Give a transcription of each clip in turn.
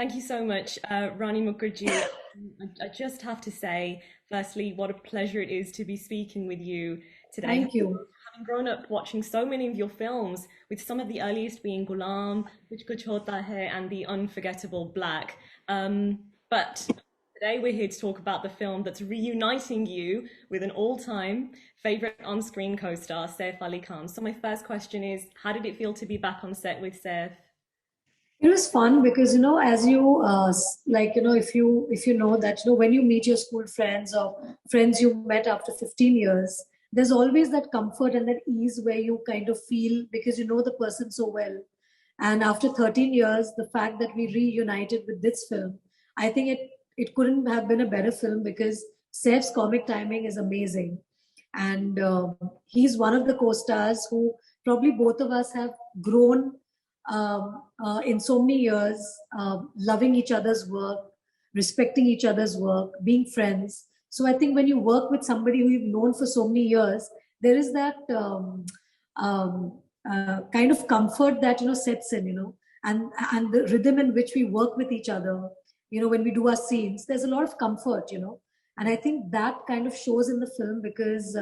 Thank you so much, Rani Mukerji. I just have to say, firstly, what a pleasure it is to be speaking with you today. Thank you. Having grown up watching so many of your films, with some of the earliest being Gulam, Kuch Kuch Hota Hai, and the unforgettable Black. But today we're here to talk about the film that's reuniting you with an all-time favorite on-screen co-star, Saif Ali Khan. So my first question is, how did it feel to be back on set with Saif? It was fun because as you if you know that when you meet your school friends or friends you met after 15 years, there's always that comfort and that ease where you kind of feel because you know the person so well. And after 13 years, the fact that we reunited with this film, I think it couldn't have been a better film because Saif's comic timing is amazing, and he's one of the co-stars who probably both of us have grown in so many years, loving each other's work, respecting each other's work, being friends. So I think when you work with somebody who you've known for so many years, there is that kind of comfort that sets in, and the rhythm in which we work with each other. When we do our scenes, there's a lot of comfort, and I think that kind of shows in the film because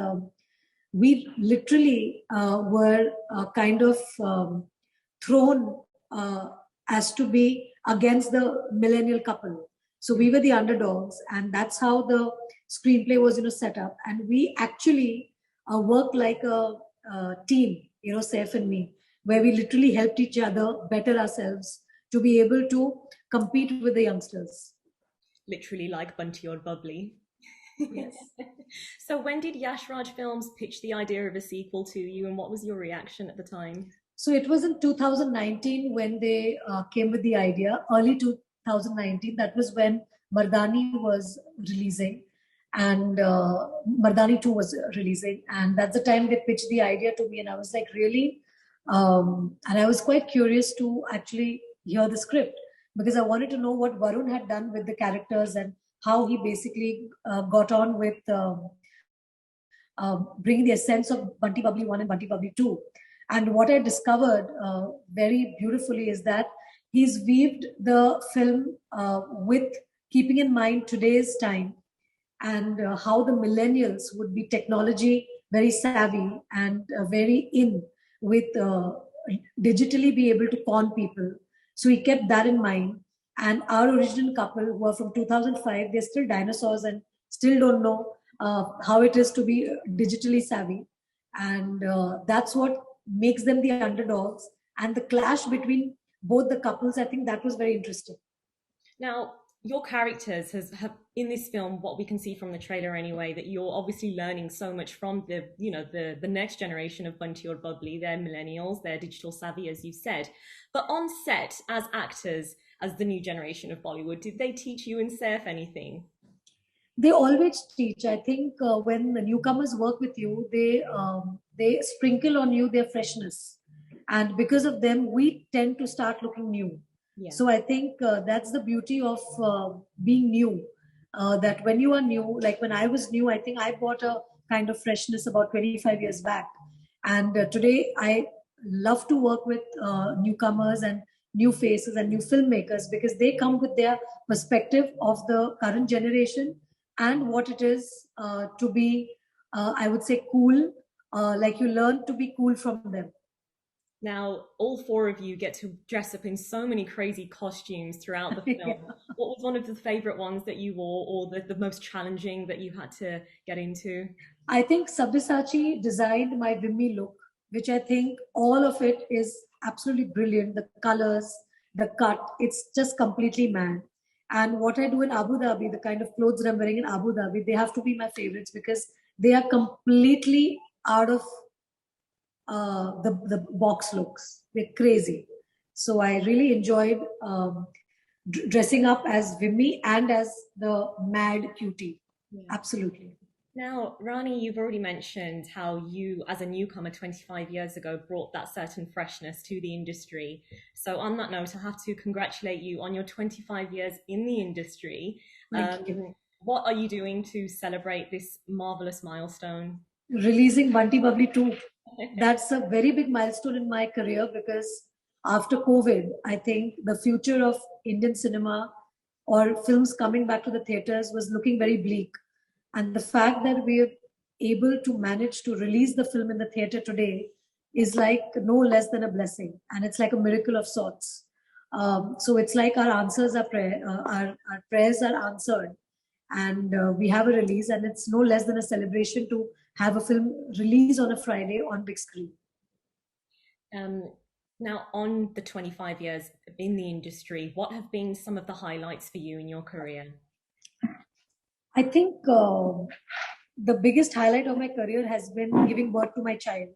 we literally were kind of thrown as to be against the millennial couple. So we were the underdogs, and that's how the screenplay was, set up. And we actually worked like a team, Saif and me, where we literally helped each other better ourselves to be able to compete with the youngsters. Literally like Bunty or Bubbly. Yes. So when did Yash Raj Films pitch the idea of a sequel to you, and what was your reaction at the time? So it was in 2019 when they came with the idea, early 2019. That was when Mardani was releasing, and Mardani 2 was releasing. And that's the time they pitched the idea to me. And I was like, really? And I was quite curious to actually hear the script because I wanted to know what Varun had done with the characters and how he basically got on with bringing the essence of Bunty Babli 1 and Bunty Babli 2. And what I discovered very beautifully is that he's weaved the film with keeping in mind today's time and how the millennials would be technology very savvy and very in with digitally be able to con people. So he kept that in mind. And our original couple, who are from 2005, they're still dinosaurs and still don't know how it is to be digitally savvy. And that's what makes them the underdogs. And the clash between both the couples, I think that was very interesting. Now, your characters have in this film, what we can see from the trailer anyway, that you're obviously learning so much from the next generation of Bunty or Bubbly. They're millennials, they're digital savvy, as you said. But on set, as actors, as the new generation of Bollywood, did they teach you and Saif anything? They always teach. I think when the newcomers work with you, they sprinkle on you their freshness, and because of them, we tend to start looking new. Yeah. So I think that's the beauty of being new. That when you are new, like when I was new, I think I brought a kind of freshness about 25 years back, and today I love to work with newcomers and new faces and new filmmakers because they come with their perspective of the current generation and what it is to be, I would say, cool. Like you learn to be cool from them. Now, all four of you get to dress up in so many crazy costumes throughout the Yeah. film. What was one of the favorite ones that you wore, or the most challenging that you had to get into? I think Sabyasachi designed my Vimy look, which I think all of it is absolutely brilliant. The colors, the cut, it's just completely mad. And what I do in Abu Dhabi, the kind of clothes that I'm wearing in Abu Dhabi, they have to be my favorites because they are completely out of the box looks. They're crazy. So I really enjoyed dressing up as Vimy and as the mad cutie. Yeah. Absolutely. Now, Rani, you've already mentioned how you, as a newcomer 25 years ago, brought that certain freshness to the industry. So, on that note, I have to congratulate you on your 25 years in the industry. Thank you. What are you doing to celebrate this marvelous milestone? Releasing Bunty Bubbly 2. That's a very big milestone in my career because after COVID, I think the future of Indian cinema or films coming back to the theaters was looking very bleak. And the fact that we're able to manage to release the film in the theater today is like no less than a blessing. And it's like a miracle of sorts. So it's like our answers are our prayers are answered, and we have a release, and it's no less than a celebration to have a film release on a Friday on big screen. Um, Now, on the 25 years in the industry, what have been some of the highlights for you in your career? I think the biggest highlight of my career has been giving birth to my child.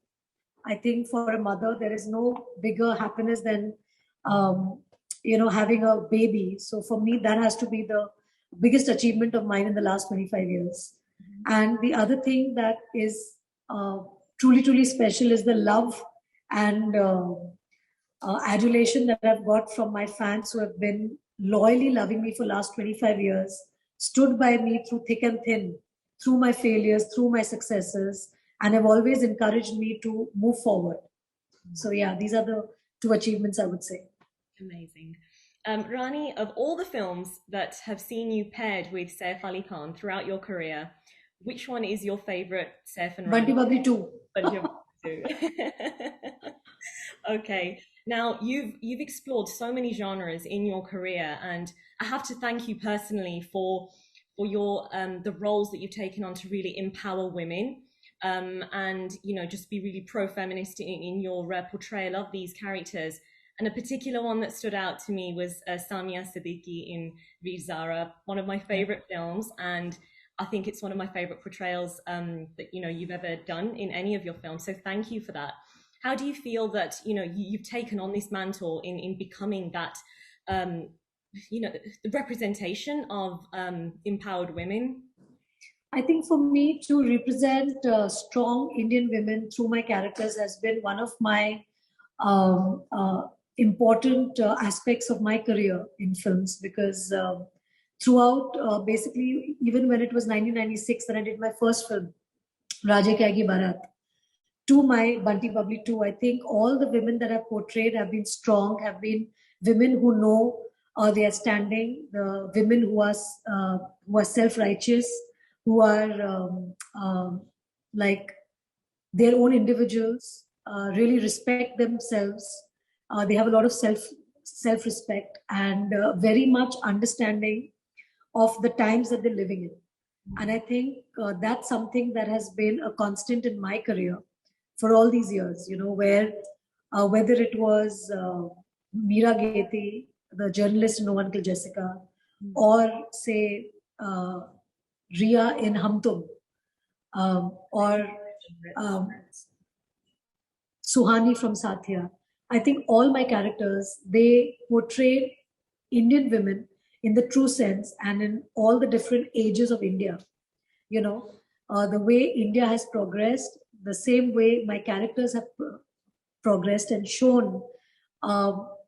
I think for a mother, there is no bigger happiness than, um, having a baby. So for me, that has to be the biggest achievement of mine in the last 25 years. And the other thing that is uh, truly, truly special is the love and adulation that I've got from my fans who have been loyally loving me for last 25 years, stood by me through thick and thin, through my failures, through my successes, and have always encouraged me to move forward. So yeah, these are the two achievements I would say. Amazing. Rani, of all the films that have seen you paired with Saif Ali Khan throughout your career, which one is your favorite Saif and Bunty Rani? Babli too. Bunty too. Okay. Now you've explored so many genres in your career, and I have to thank you personally for your the roles that you've taken on to really empower women, and just be really pro-feminist in your portrayal of these characters. And a particular one that stood out to me was Samia Siddiqui in Veer Zara, one of my favorite films, and I think it's one of my favorite portrayals that you've ever done in any of your films. So thank you for that. How do you feel that you've taken on this mantle in becoming that um, the representation of empowered women? I think for me to represent strong Indian women through my characters has been one of my um, uh, important aspects of my career in films, because throughout, basically, even when it was 1996 when I did my first film, Raja Kyagi Bharat, to my Bunty Babli too, I think all the women that I've portrayed have been strong, have been women who know their standing, the women who are self-righteous, who are like their own individuals, really respect themselves. They have a lot of self-respect and very much understanding of the times that they're living in. And I think that's something that has been a constant in my career for all these years, where whether it was Meera Geti, the journalist in No One Killed Jessica, or say Ria in Hum Tum, or um, Suhani from Satya. I think all my characters, they portray Indian women in the true sense and in all the different ages of India. The way India has progressed, the same way my characters have progressed and shown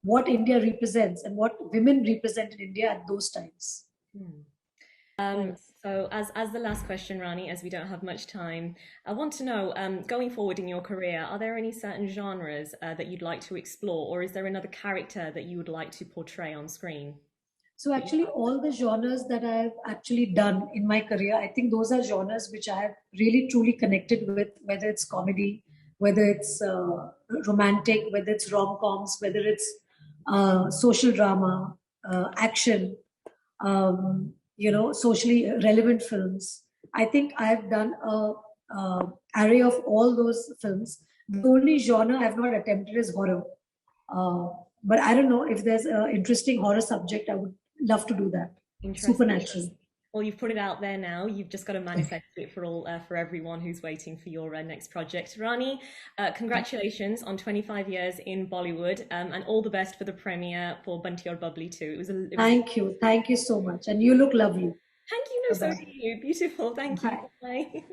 what India represents and what women represent in India at those times. Hmm. So as the last question, Rani, as we don't have much time, I want to know, going forward in your career, are there any certain genres that you'd like to explore, or is there another character that you would like to portray on screen? So actually, all the genres that I've actually done in my career, I think those are genres which I have really truly connected with, whether it's comedy, whether it's romantic, whether it's rom-coms, whether it's social drama, action, socially relevant films. I think I've done a array of all those films. The only genre I've not attempted is horror. Uh, but I don't know if there's an interesting horror subject. I would love to do that. Interesting. Supernatural. Well, you've put it out there now. You've just got to manifest it for everyone who's waiting for your next project. Rani, congratulations on 25 years in Bollywood, and all the best for the premiere for Bunty or Babli too. Thank you so much, and you look lovely. Thank you. No, so Bye-bye. do you. Beautiful. Thank you. Bye. Bye.